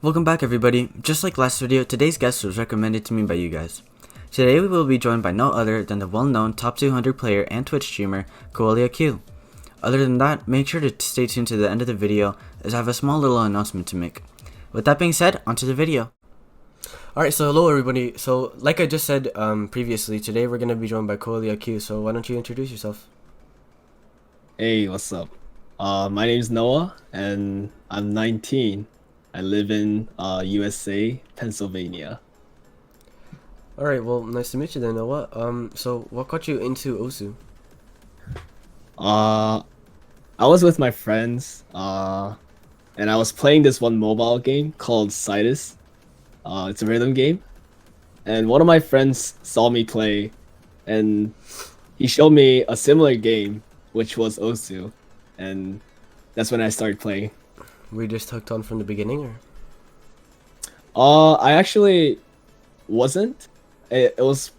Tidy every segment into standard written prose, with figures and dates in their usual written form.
Welcome back everybody. Just like last video, today's guest was recommended to me by you guys. Today we will be joined by no other than the well-known top 200 player and Twitch streamer, KoaLeahq. Other than that, make sure to stay tuned to the end of the video as I have a small little announcement to make. With that being said, onto the video. Alright, so hello everybody. So like I just said previously, today we're going to be joined by KoaLeahq, so why don't you introduce yourself? Hey, what's up? My name's Noah, and I'm 19. I live in USA, Pennsylvania. Alright, well, nice to meet you then, Noah. So what got you into Osu? I was with my friends, and I was playing this one mobile game called Citus. It's a rhythm game, and one of my friends saw me play, and he showed me a similar game, which was Osu, and that's when I started playing. Were you just hooked on from the beginning, or? I actually wasn't. It was.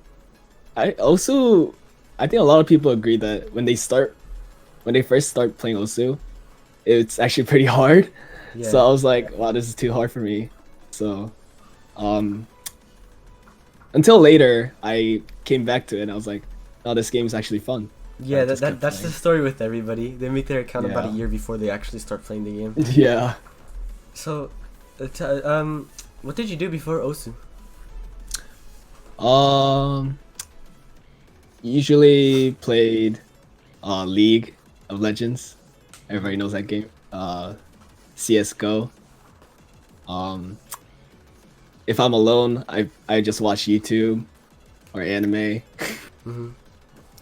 I also. I think a lot of people agree that when they first start playing Osu, it's actually pretty hard. Yeah. So I was like, wow, this is too hard for me. So, until later, I came back to it and I was like, oh, this game is actually fun. Yeah, I just kept that's the playing. story with everybody. They make their account about a Yeah. year before they actually start playing the game. Yeah. So, what did you do before Osu? Um. Usually played, League of Legends. Everybody knows that game. CS:GO. Um. If I'm alone, I just watch YouTube or anime.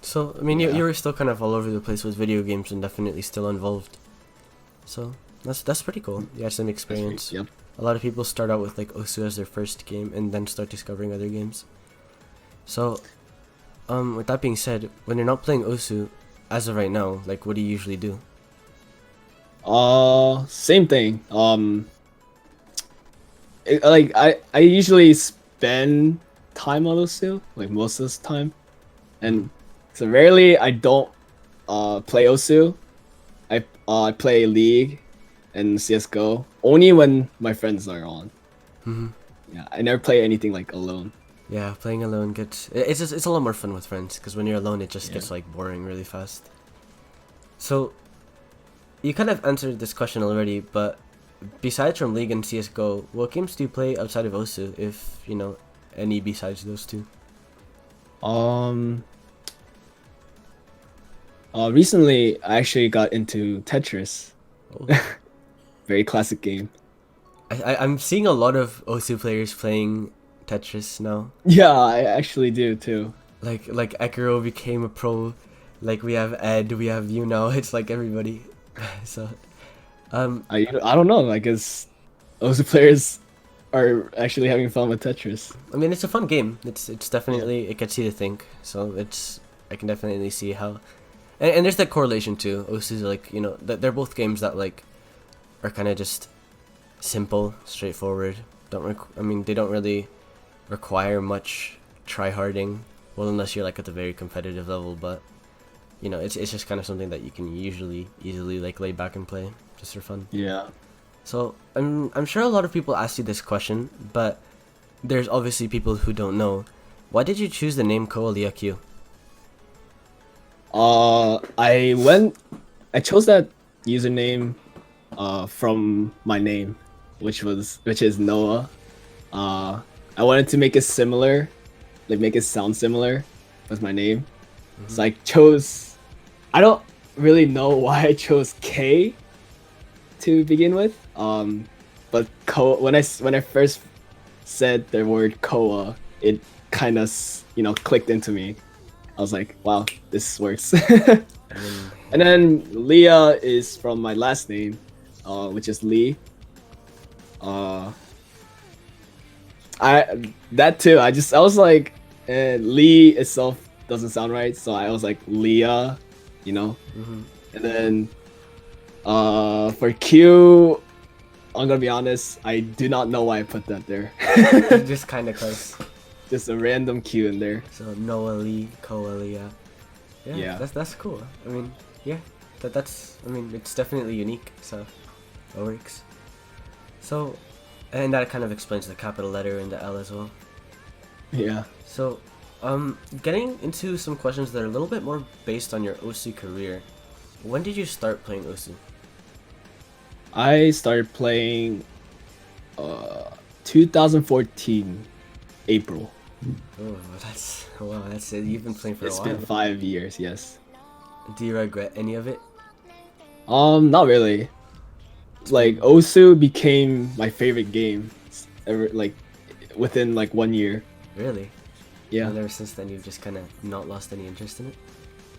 So, I mean, you, Yeah. you were still kind of all over the place with video games and definitely still involved. So, that's pretty cool. You had some experience. Yep. A lot of people start out with like Osu as their first game and then start discovering other games. So, with that being said, when you're not playing Osu, as of right now, like what do you usually do? Same thing. Like I usually spend time on those two, like most of the time, and so rarely I don't play Osu. I play League and CS:GO only when my friends are on. Yeah, I never play anything like alone. Yeah, playing alone it's a lot more fun with friends because when you're alone it just Yeah. gets like boring really fast. So you kind of answered this question already, but besides from League and CS:GO, what games do you play outside of Osu, if you know any besides those two? Um. Recently I actually got into Tetris. Oh. Very classic game. I'm seeing a lot of Osu players playing Tetris now. Yeah, I actually do too. Like Ekiro became a pro, like we have Ed, we have you now. It's like everybody. So I don't know. I guess those players are actually having fun with Tetris. I mean, it's a fun game. It's definitely it gets you to think. So I can definitely see how, and there's that correlation too. Osu's like they're both games that like are kind of just simple, straightforward. I mean they don't really require much try harding. Well, unless you're like at the very competitive level, but it's just kind of something that you can usually easily like lay back and play just for fun. Yeah. So I'm sure a lot of people ask you this question, but there's obviously people who don't know. Why did you choose the name KoaLeahq? I chose that username from my name, which is Noah. I wanted to make it similar, like make it sound similar with my name. So I chose. I don't really know why I chose K to begin with. But when I first said the word Koa, it kind of clicked into me. I was like, wow, this works. And then Leah is from my last name, which is Lee. That too. I was like, Lee itself doesn't sound right, so I was like Leah, And then for Q, I'm gonna be honest, I do not know why I put that there. Just kind of close. Just a random Q in there. So Noah Lee, KoaLeahq. Yeah, Yeah. that's cool. I mean, yeah, I mean, it's definitely unique, so it works. So And that kind of explains the capital letter in the L as well. Yeah. So, getting into some questions that are a little bit more based on your OC career. When did you start playing OC? I started playing 2014 April. Oh, that's it. You've been playing for It's a while. been 5 years, yes. Do you regret any of it? Not really. Like Osu became my favorite game ever, like within like 1 year. Really? Yeah. And ever since then, you've just kind of not lost any interest in it?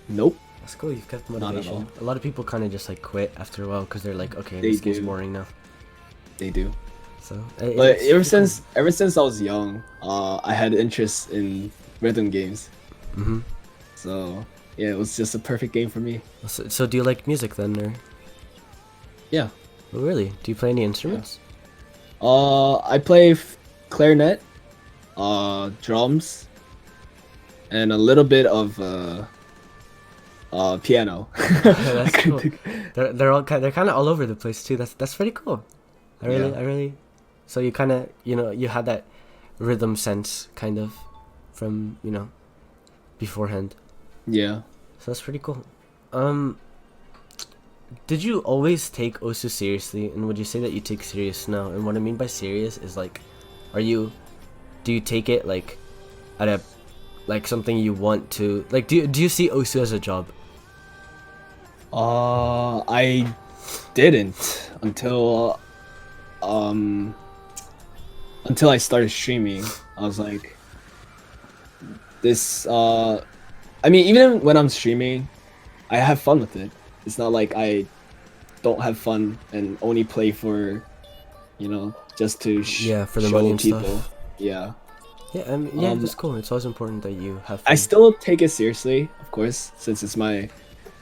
Nope. That's cool. You've kept Not at motivation. all. A lot of people kind of just like quit after a while because they're like, okay, They this game's do. boring now. They do. So, But ever since I was young, I had interest in rhythm games. Mm-hmm. So yeah, it was just a perfect game for me. So do you like music then, or? Yeah. Oh, really? Do you play any instruments? I play clarinet, drums, and a little bit of piano. That's cool. They're kind of all over the place too. That's pretty cool. I really. So you kind of you had that rhythm sense kind of from beforehand. Yeah. So that's pretty cool. Did you always take Osu seriously, and would you say that you take serious now? And what I mean by serious is like, do you take it like at a like something you want to like? Do you see Osu as a job? I didn't until I started streaming. I was like, this. I mean, even when I'm streaming, I have fun with it. It's not like I don't have fun and only play for, just to for the show money and people. stuff. Yeah. Yeah, that's cool. It's always important that you have fun. I still take it seriously, of course, since it's my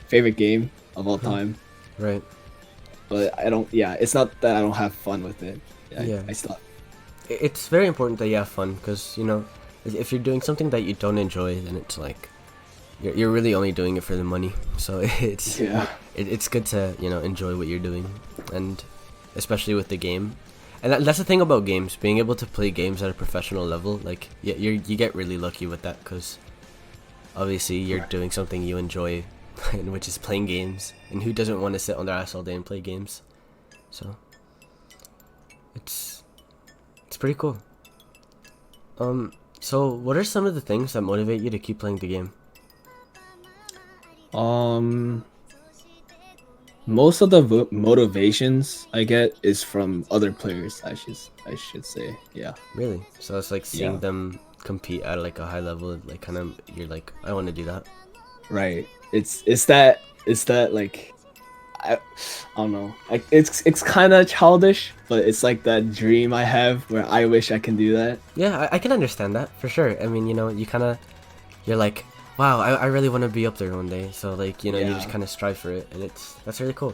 favorite game of all time. Right. But I don't. Yeah, it's not that I don't have fun with it. Yeah. I still. It's very important that you have fun because if you're doing something that you don't enjoy, then it's like you're really only doing it for the money. So it's good to enjoy what you're doing, and especially with the game. And that's the thing about games, being able to play games at a professional level. Like you get really lucky with that because obviously you're doing something you enjoy, which is playing games. And who doesn't want to sit on their ass all day and play games? So it's pretty cool. So what are some of the things that motivate you to keep playing the game? Most of the motivations I get is from other players. I should say, yeah. Really? So it's like seeing them compete at like a high level, like kind of you're like, I want to do that. Right. It's that like I don't know. Like it's kind of childish, but it's like that dream I have where I wish I can do that. Yeah, I can understand that for sure. I mean, you're like, wow, I really want to be up there one day. So like, you just kind of strive for it, and that's really cool.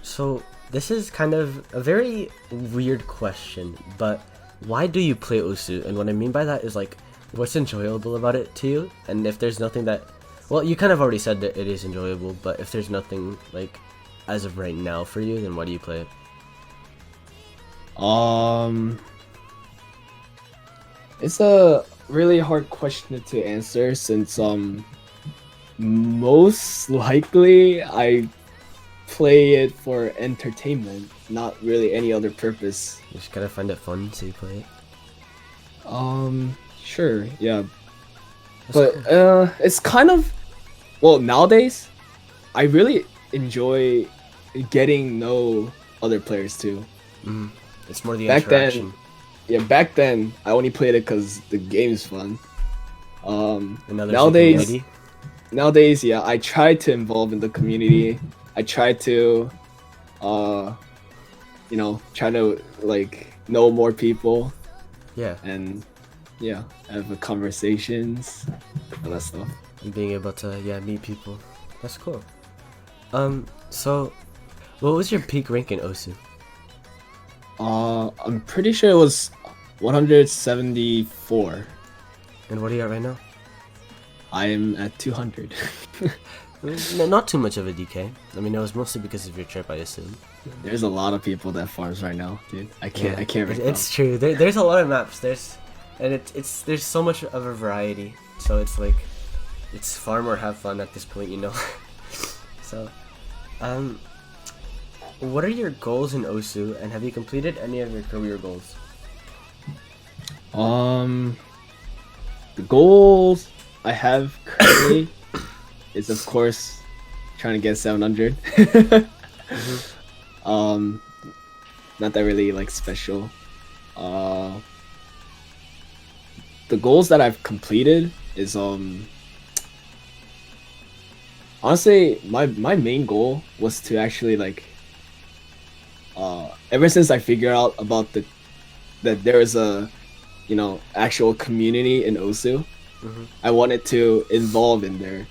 So this is kind of a very weird question, but why do you play Osu? And what I mean by that is like, what's enjoyable about it to you? And if there's nothing that, well, you kind of already said that it is enjoyable, but if there's nothing like as of right now for you, then why do you play it? It's a really hard question to answer since most likely I play it for entertainment, not really any other purpose. You just gotta find it fun, so you play it. Sure, yeah. That's But cool. it's kind of, well, nowadays I really enjoy getting to know other players too. It's more the Back interaction. Back then I only played it because the game's fun. And now there's a Nowadays, community. nowadays, yeah, I try to involve in the community. I try to, try to like know more people Yeah, and have conversations, all that stuff. and being able to meet people. That's cool. So what was your peak rank in Osu? I'm pretty sure it was 174. And what are you at right now? I am at 200. Not too much of a DK. I mean, it was mostly because of your trip, I assume. There's a lot of people that farms right now, dude. I can't Yeah, right it's true. There's a lot of maps. There's so much of a variety. So it's like, it's farm or have fun at this point, you know. So, what are your goals in Osu, and have you completed any of your career goals? The goals I have currently is of course trying to get 700. Not that really like special. The goals that I've completed is honestly my main goal was to actually like ever since I figured out about that there is a actual community in Osu, I wanted to involve in there,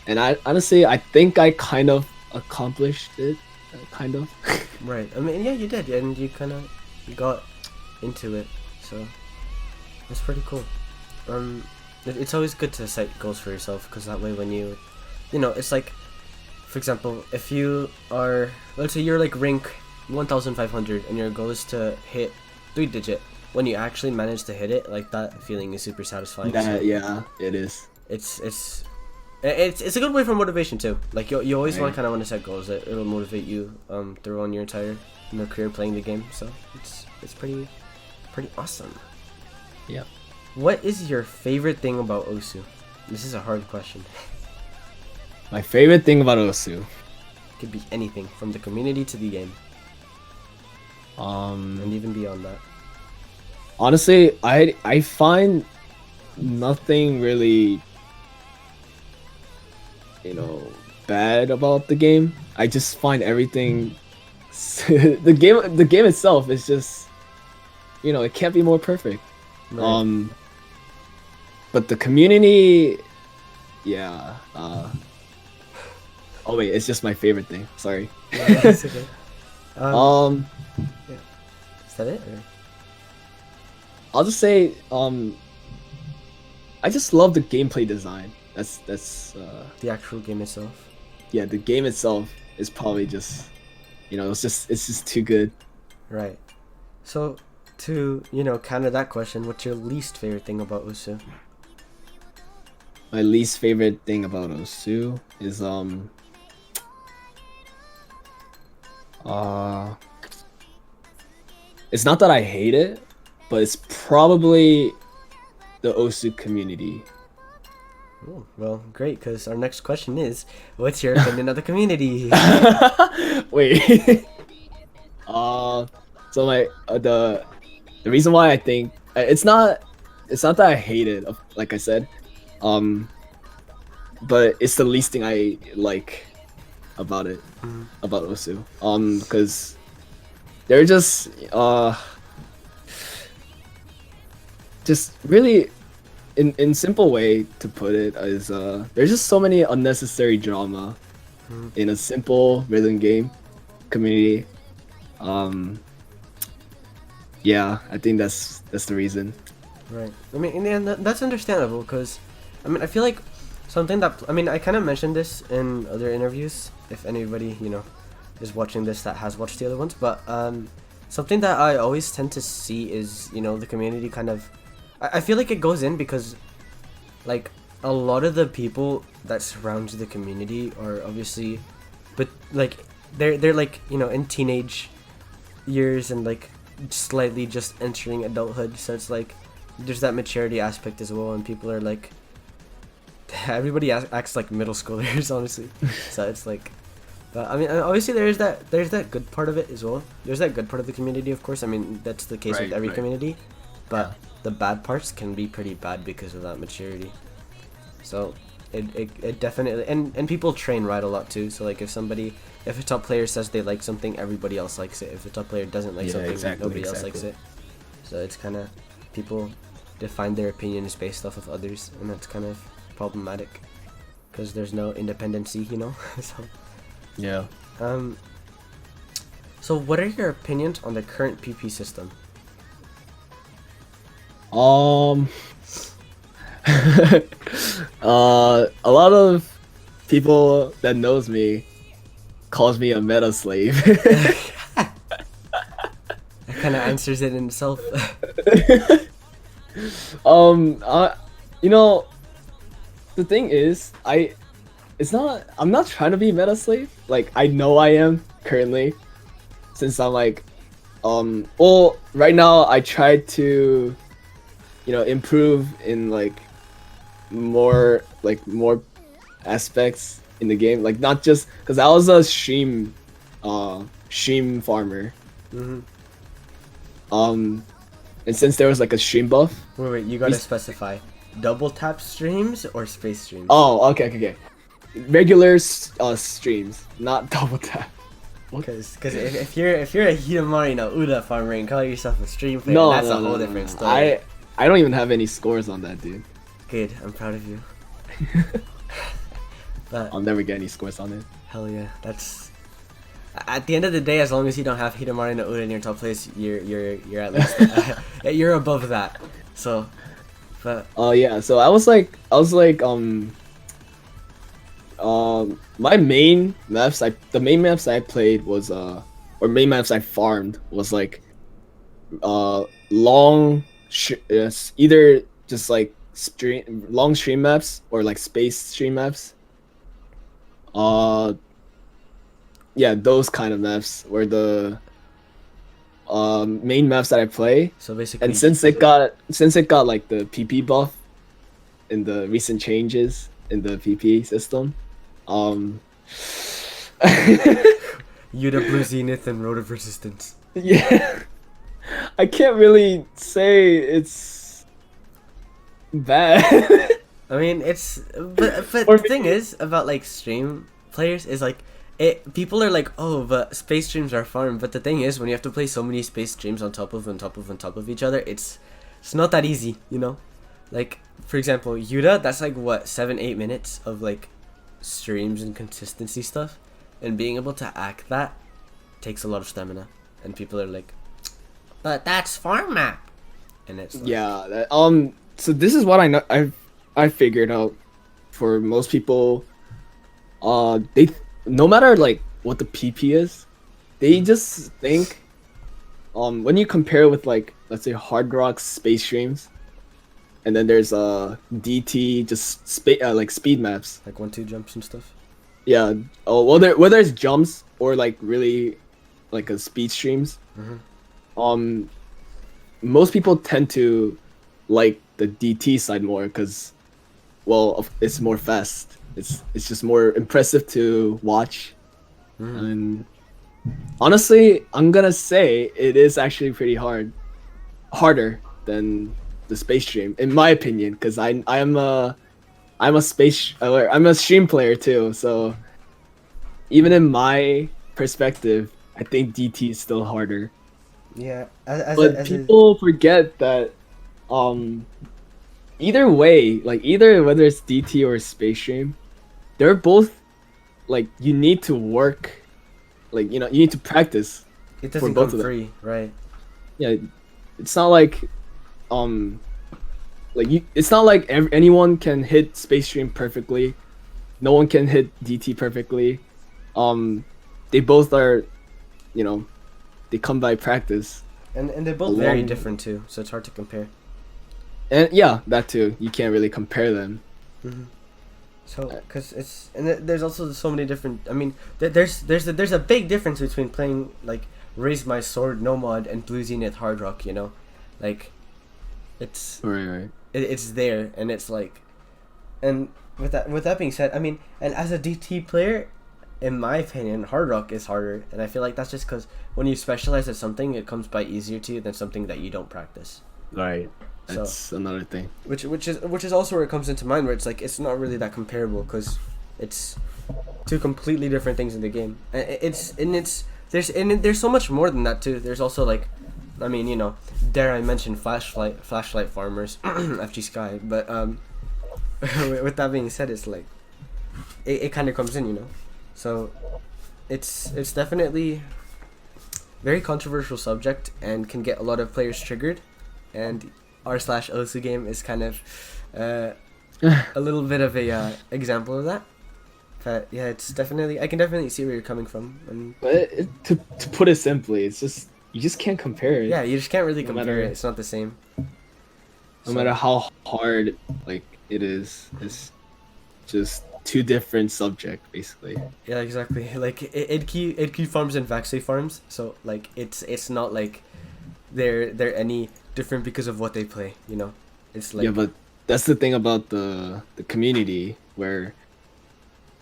and I honestly I think I kind of accomplished it, kind of. Right. I mean, yeah, you did, and you kind of got into it, so that's pretty cool. It's always good to set goals for yourself, because that way when you know, it's like, for example, if you are, let's say you're like rank 1500 and your goal is to hit 3-digit, when you actually manage to hit it, like, that feeling is super satisfying. Yeah, it is. It's a good way for motivation too. Like, you always want to set goals that it'll motivate you throughout your entire career playing the game. So it's pretty awesome. Yeah. What is your favorite thing about Osu? This is a hard question. My favorite thing about Osu Could be anything from the community to the game, and even beyond that. Honestly, I find nothing really bad about the game. I just find everything the game itself is just it can't be more perfect. Right. But the community, yeah. Oh wait, it's just my favorite thing. Sorry. Yeah, that's okay. Yeah. Is that it? Or? I'll just say I just love the gameplay design. That's The actual game itself. yeah, the game itself is probably just it's just too good. Right. So, to counter that question, what's your least favorite thing about Osu? My least favorite thing about Osu is it's not that I hate it, but it's probably the Osu community. Oh, well, great, because our next question is, what's your opinion of the community? Wait. So my the reason why I think it's not that I hate it, like I said, but it's the least thing I like about it, about Osu, because they're just really, in simple way to put it, is there's just so many unnecessary drama in a simple rhythm game community. Yeah, I think that's the reason. Right. I mean, and that's understandable, because, I mean, I feel like something that, I mean, I kind of mentioned this in other interviews, if anybody, is watching this that has watched the other ones, but something that I always tend to see is, the community kind of, I feel like it goes in because, like, a lot of the people that surround the community are obviously, but, like, they're like, in teenage years and, like, slightly just entering adulthood, so it's like there's that maturity aspect as well, and people are like, everybody acts like middle schoolers, honestly. So it's like, but I mean, obviously there's that good part of it as well. There's that good part of the community, of course. I mean, that's the case with every community, but the bad parts can be pretty bad because of that maturity. So it definitely, and people train right a lot too. So like, if a top player says they like something, everybody else likes it. If a top player doesn't like something, nobody else likes it. So it's kind of, people define their opinions based off of others, and that's kind of problematic because there's no independency, So Yeah. So what are your opinions on the current PP system? A lot of people that knows me calls me a meta slave. That kind of answers it in itself. You know, the thing is, I'm not trying to be meta slave. Like, I know I am currently, since I'm like, well, right now I try to, improve in more aspects in the game. Like, not just because I was a stream farmer. Hmm. And since there was like a stream buff. Wait, you gotta specify. Double tap streams or space streams? Oh, okay. Regular streams, not double tap. Because if you're a Hidamari no Uda farmer and call yourself a stream player, No, that's no, a no, whole no, different no. story. I don't even have any scores on that, dude. Good, I'm proud of you. But I'll never get any scores on it. hell yeah, that's at the end of the day, as long as you don't have Hidamari no Uda in your top place, you're at least you're above that. So, but Yeah. So I was like, my main maps, the main maps I played was or main maps I farmed was like, either just like long stream maps or like space stream maps. Yeah, those kind of maps were the main maps that I play. so basically, And since it got like the PP buff in the recent changes in the PP system, Yuda Blue Zenith and Road of Resistance. yeah, I can't really say it's bad. I mean, but Or the thing is about like stream players is like people are like, oh, but space streams are fun. But the thing is, when you have to play so many space streams on top of each other, it's not that easy, you know. Like, for example, Yuda, that's like what 7-8 minutes of like streams and consistency stuff, and being able to act that takes a lot of stamina. And people are like, but that's farm map, and it's like, Yeah. So this is what I know. I figured out. For most people, they, no matter like what the PP is, they just think, when you compare with like, let's say, Hard Rock space streams, and then there's DT just like speed maps. like 1-2 jumps and stuff. Yeah. Oh, well, whether it's jumps or like really like a speed streams. Mhm. Most people tend to like the DT side more because, well, it's more fast. It's just more impressive to watch. And honestly, I'm gonna say it is actually pretty harder than the space stream, in my opinion, because I'm a stream player too. So even in my perspective, I think DT is still harder. Yeah, But people forget that either way, like either whether it's DT or space stream, they're both like, you need to work, like, you need to practice. it doesn't both come of them. free, right? Yeah, it's not like it's not like anyone can hit space stream perfectly. No one can hit DT perfectly. They both are, they come by practice. And they're both very Along- different too, so it's hard to compare. And yeah, that too. You can't really compare them. So, cause there's also so many different. I mean, there's a big difference between playing like Raise My Sword no mod and Blue Zenith Hard Rock. You know, like it's Right. it's there, and it's like, and with that being said, I mean, and as a DT player, in my opinion, Hard Rock is harder, and I feel like that's just because when you specialize at something, it comes by easier to you than something that you don't practice. Right. That's another thing. Which is also where it comes into mind, where it's like it's not really that comparable because it's two completely different things in the game. There's so much more than that too. There's also like, I mean, dare I mention flashlight farmers, FG Sky, but with that being said, it's like it kind of comes in, so it's definitely very controversial subject and can get a lot of players triggered, and r/osu game is kind of a little bit of a example of that. But yeah, it's definitely, I can definitely see where you're coming from, and But to put it simply, it's just you just can't compare it. yeah, you just can't really No compare it. matter It's not the same. no So matter how hard like it is, it's just two different subject basically. yeah, exactly. Like Idkey farms and Vaxay farms. So like it's not like they're any different because of what they play. You know, it's Yeah, like but that's the thing about the community where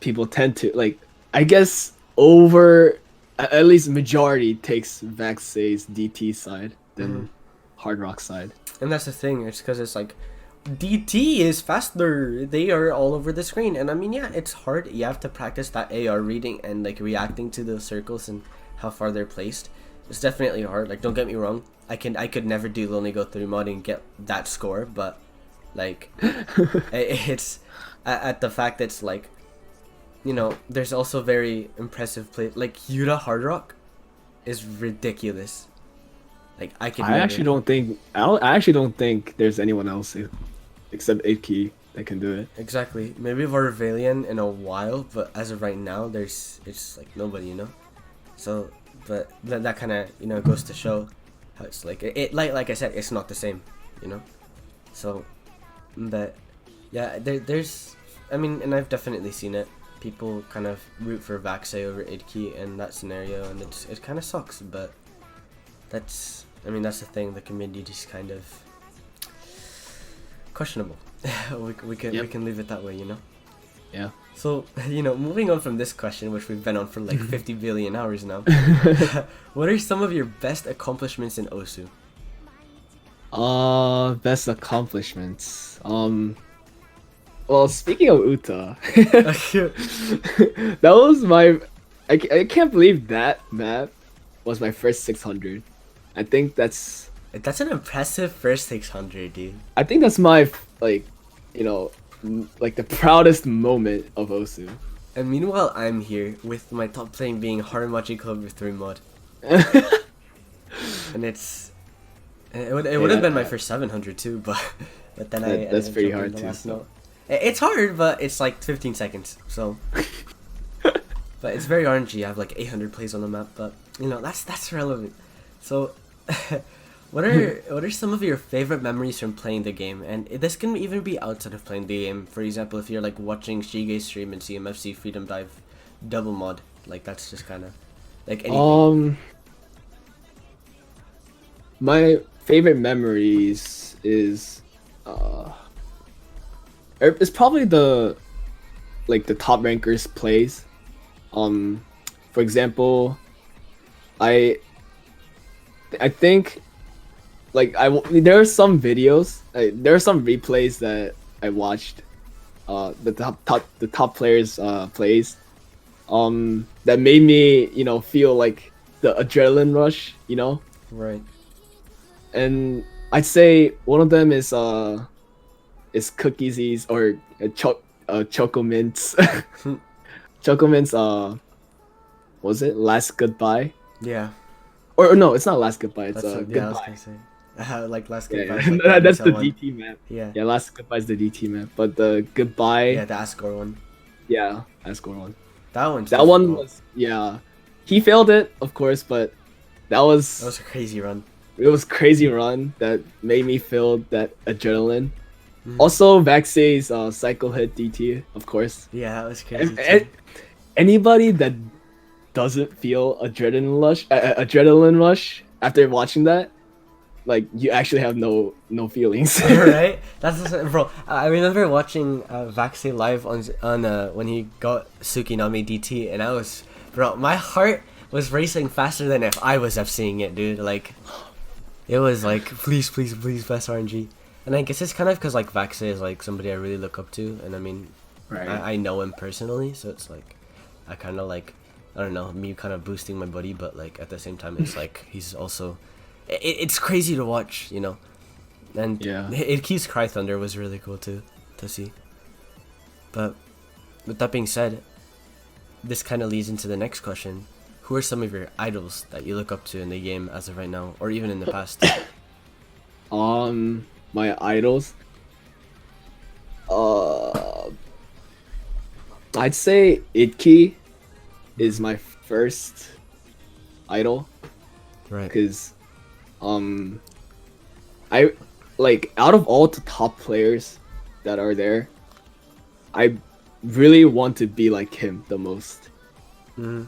people tend to like I guess over at least majority takes Vaxay's DT side mhm. than Hard Rock side. And that's the thing. It's because it's like DT is faster. They are all over the screen, and I mean, yeah, it's hard. You have to practice that AR reading and like reacting to those circles and how far they're placed. It's definitely hard. Like, don't get me wrong. I could never do Lonely Go Through mod and get that score, but like, it's at the fact that it's like, you know, there's also very impressive play. Like Yuta Hard Rock is ridiculous. Like I could I never. actually don't think I actually don't think there's anyone else except Iki that can do it. Exactly. Maybe Varvalian in a while, but as of right now, it's like nobody, you know. So, but that kind of goes to show how it's like like I said, it's not the same, you know. So, but yeah, there's I mean, and I've definitely seen it. People kind of root for Vaxay over Idkey in that scenario, and it kind of sucks, but that's that's the thing. The community just kind of questionable. we can leave it that way, you know. Yeah. So moving on from this question, which we've been on for like 50 billion hours now. What are some of your best accomplishments in Osu? Best accomplishments. Well, speaking of Uta, that was my. I can't believe that map was my first 600. I think that's That's an impressive first 600, dude. I think that's my like, like the proudest moment of Osu. And meanwhile, I'm here with my top playing being Harimachi Club with 3 mod, and it would have been my first 700 too, but then that's I pretty jumped in hard the too. last So. note. It's hard, but it's like 15 seconds, so. But it's very RNG. I have like 800 plays on the map, but that's relevant. So, what are some of your favorite memories from playing the game? And this can even be outside of playing the game. For example, if you're like watching Shige stream and CMFC Freedom Dive double mod, like that's just kind of like anything. My favorite memories is it's probably the top rankers plays. For example, I think like there are some videos, there are some replays that I watched, the top players plays, that made me feel like the adrenaline rush, Right. and I'd say one of them is Cookies or Choco Mints. Choco Mints, was it Last Goodbye? Yeah. Or no, it's not Last Goodbye. It's Yeah, I was Goodbye. gonna say. Like last Yeah, goodbye. yeah. Like the That's the one. DT map. Yeah. Yeah, Last Goodbye is the DT map, but the Goodbye. Yeah, the Asgore one. Yeah, Asgore one. That one's That one difficult. was he failed it, of course, but that was a crazy run. it was crazy run that made me feel that adrenaline. Mhm. Also, Vaxay's cycle hit DT, of course. Yeah, that was crazy. And anybody that doesn't feel adrenaline rush after watching that, like you actually have no feelings. Right? That's bro. I remember watching Vaxay live on when he got Tsukinami DT, and my heart was racing faster than if I was FCing it, dude. Like, it was like, please, please, please, best RNG. And I guess it's kind of because like Vaxay is like somebody I really look up to, and I mean, Right. I know him personally, so it's like, I kind of like, I don't know, me kind of boosting my buddy, but like at the same time, it's like he's also, it's crazy to watch, and Yeah. Idkey's Cry Thunder was really cool too to see. But with that being said, this kind of leads into the next question: who are some of your idols that you look up to in the game as of right now, or even in the past? My idols. I'd say Idki is my first idol Right. because I like out of all the top players that are there, I really want to be like him the most. Mm.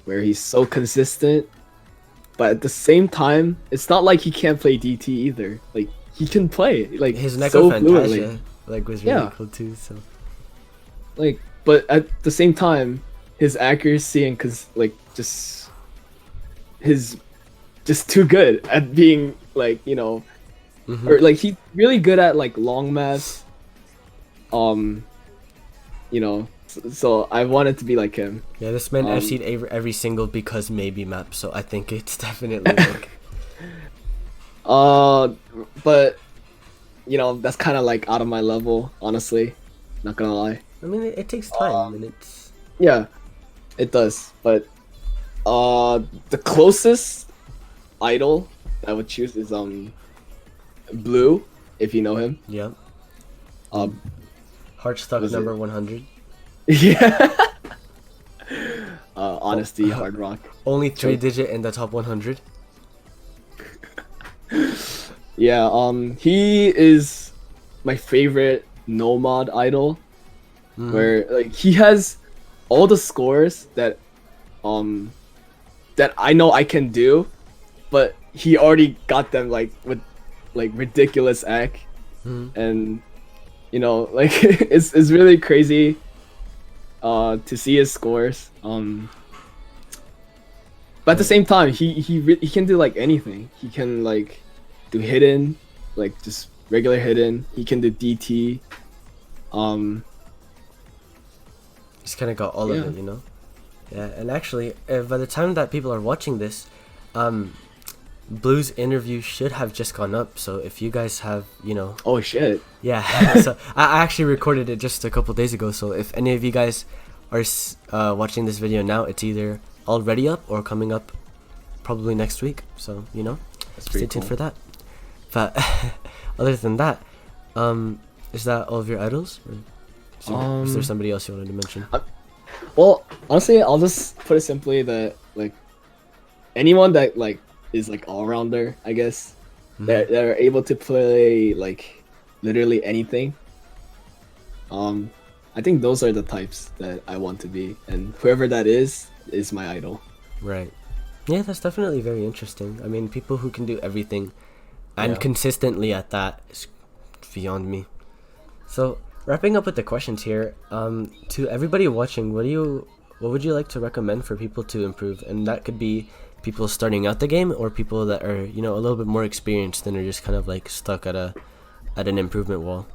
Where he's so consistent, but at the same time, it's not like he can't play DT either. Like he can play like His so fluently. Necrophantasia like was really Yeah. cool too. So Like, but at the same time, his accuracy and like just his just too good at being like or like he's really good at like long maths. So I wanted to be like him. yeah, this man FC'd every single because maybe map. So I think it's definitely like But that's kind of like out of my level, honestly. Not gonna lie. I mean it takes time and it's Yeah, it does. But the closest idol I would choose is Blue, if you know him. yeah. Um, Heartstuck was number it? 100. yeah. Honesty, Hard Rock. Only 3-digit in the top 100. Yeah. He is my favorite no mod idol. Where like he has all the scores that I know I can do, but he already got them like with like ridiculous act, and like it's really crazy to see his scores. But at the same time, he can do like anything. He can like do hidden, like just regular hidden. He can do DT. He's kind of got all of it, Yeah, and actually, by the time that people are watching this, Blue's interview should have just gone up. So if you guys have, Oh shit! yeah. So I actually recorded it just a couple days ago. So if any of you guys are watching this video now, it's either already up or coming up probably next week. So stay tuned for that. But other than that, is that all of your idols? Or is there somebody else you wanted to mention? Well, honestly, I'll just put it simply that like anyone that like is like all rounder, I guess, that are able to play like literally anything. I think those are the types that I want to be, and whoever that is my idol. Right. Yeah, that's definitely very interesting. I mean, people who can do everything and consistently at that is beyond me. So, wrapping up with the questions here, to everybody watching, what would you like to recommend for people to improve? And that could be people starting out the game or people that are, a little bit more experienced and are just kind of like stuck at an improvement wall.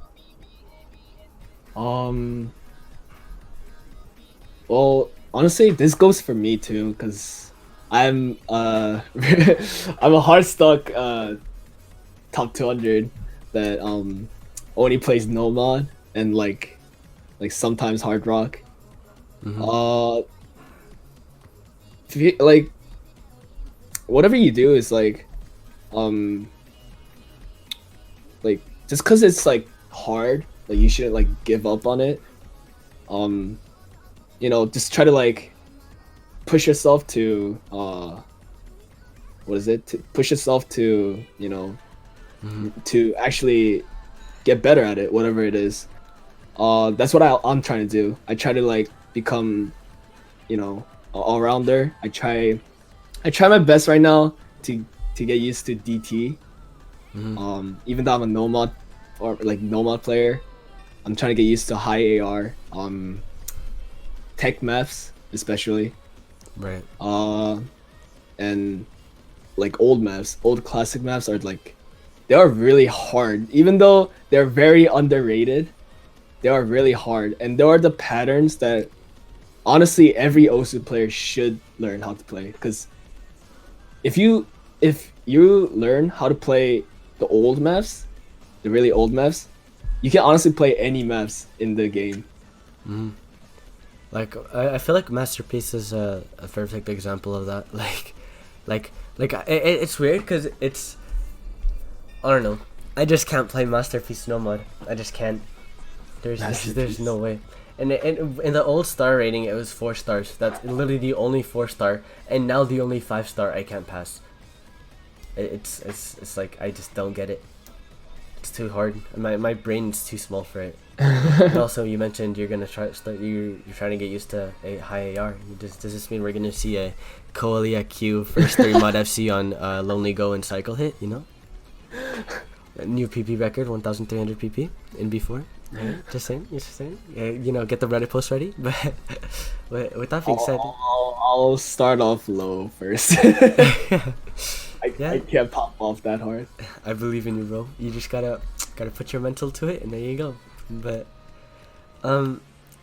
Well, honestly, this goes for me too, because I'm I'm a hard stuck top 200 that only plays no mod and like sometimes hard rock. Like whatever you do is like just because it's like hard, like you shouldn't like give up on it. Just try to like push yourself to push yourself to to actually get better at it, whatever it is. That's what I'm trying to do. I try to like become an all-rounder. I try my best right now to get used to DT. Even though I'm a nomad or like nomad player, I'm trying to get used to high AR, tech maps especially, Right. and like old classic maps are like, they are really hard. Even though they're very underrated, they are really hard, and there are the patterns that honestly every Osu player should learn how to play. Because if you learn how to play the old maps, the really old maps, you can honestly play any maps in the game. Like I feel like Masterpiece is a perfect example of that. It's weird because it's, I don't know. I just can't play Masterpiece no mod. I just can't. There's no way. And in the old star rating, it was 4 stars. That's literally the only 4-star, and now the only 5-star I can't pass. It's like I just don't get it. It's too hard. My brain's too small for it. And also, you mentioned you're gonna you're trying to get used to a high AR. Does this mean we're gonna see a KoaLeahq first 3 mod FC on Lonely Go and Cycle Hit? You know, a new PP record, 1,300 PP in B4. Right? Just saying. You know, get the Reddit post ready. But with that being said, I'll start off low first. I can't pop off that hard. I believe in you, bro. You just gotta put your mental to it, and there you go. But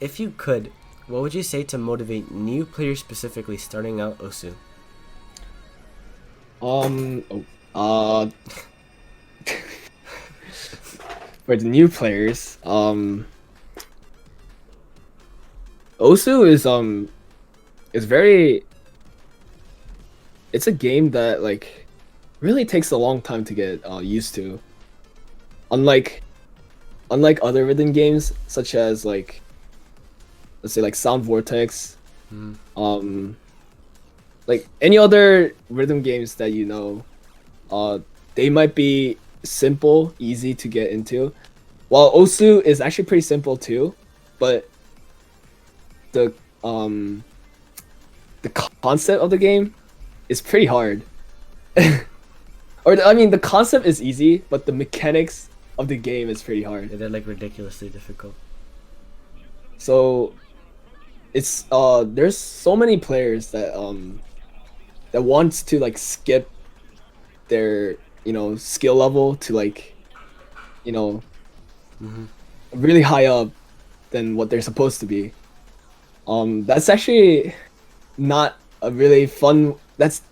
if you could, what would you say to motivate new players specifically starting out Osu? For the new players, Osu is very. It's a game that like really takes a long time to get used to. Unlike other rhythm games such as like, let's say like Sound Vortex, like any other rhythm games that you know, they might be simple, easy to get into. While Osu is actually pretty simple too, but the concept of the game is pretty hard. I mean, the concept is easy, but the mechanics of the game is pretty hard. Yeah, they're like ridiculously difficult. So it's there's so many players that that wants to like skip their skill level to like really high up than what they're supposed to be. That's actually not a really fun. That's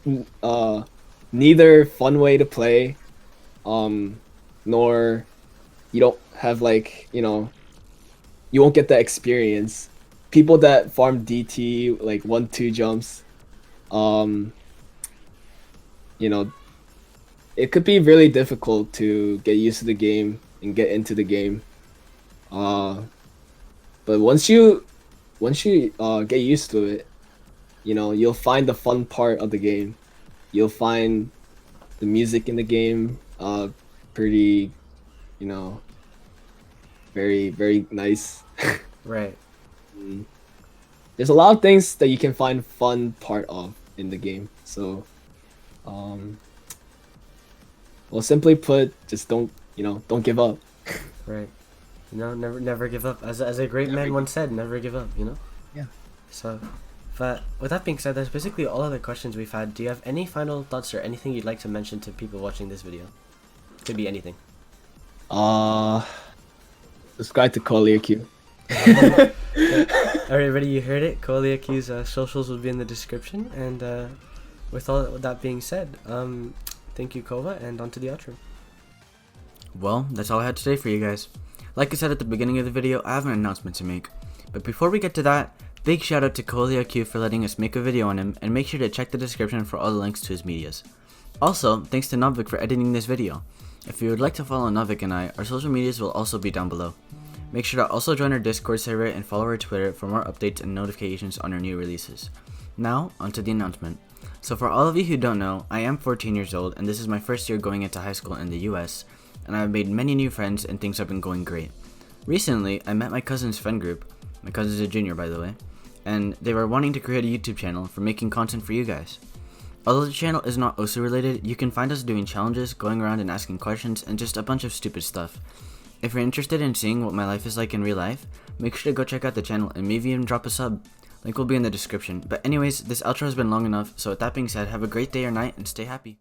neither fun way to play, nor you don't have like you won't get that experience. People that farm DT like 1-2 jumps, it could be really difficult to get used to the game and get into the game. But once you get used to it, you'll find the fun part of the game. You'll find the music in the game pretty, very, very nice. Right. There's a lot of things that you can find fun part of in the game. So, well, simply put, just don't give up. Right. Never give up. As a great man once said, never give up. Yeah. So, but with that being said, that's basically all of the questions we've had. Do you have any final thoughts or anything you'd like to mention to people watching this video? Could be anything. Subscribe to KoaLeahq. Everybody, you heard it. KoaLeahq's socials will be in the description. And with all that being said, thank you, Kova, and on to the outro. Well, that's all I had today for you guys. Like I said at the beginning of the video, I have an announcement to make. But before we get to that, big shout out to KoaLeahq for letting us make a video on him, and make sure to check the description for all the links to his medias. Also, thanks to Novic for editing this video. If you would like to follow Novic and I, our social medias will also be down below. Make sure to also join our Discord server and follow our Twitter for more updates and notifications on our new releases. Now, onto the announcement. So for all of you who don't know, I am 14 years old and this is my first year going into high school in the US, and I have made many new friends and things have been going great. Recently, I met my cousin's friend group. My cousin's a junior, by the way, and they were wanting to create a YouTube channel for making content for you guys. Although the channel is not Osu related, you can find us doing challenges, going around and asking questions, and just a bunch of stupid stuff. If you're interested in seeing what my life is like in real life, make sure to go check out the channel and maybe even drop a sub. Link will be in the description. But anyways, this outro has been long enough, so with that being said, have a great day or night and stay happy.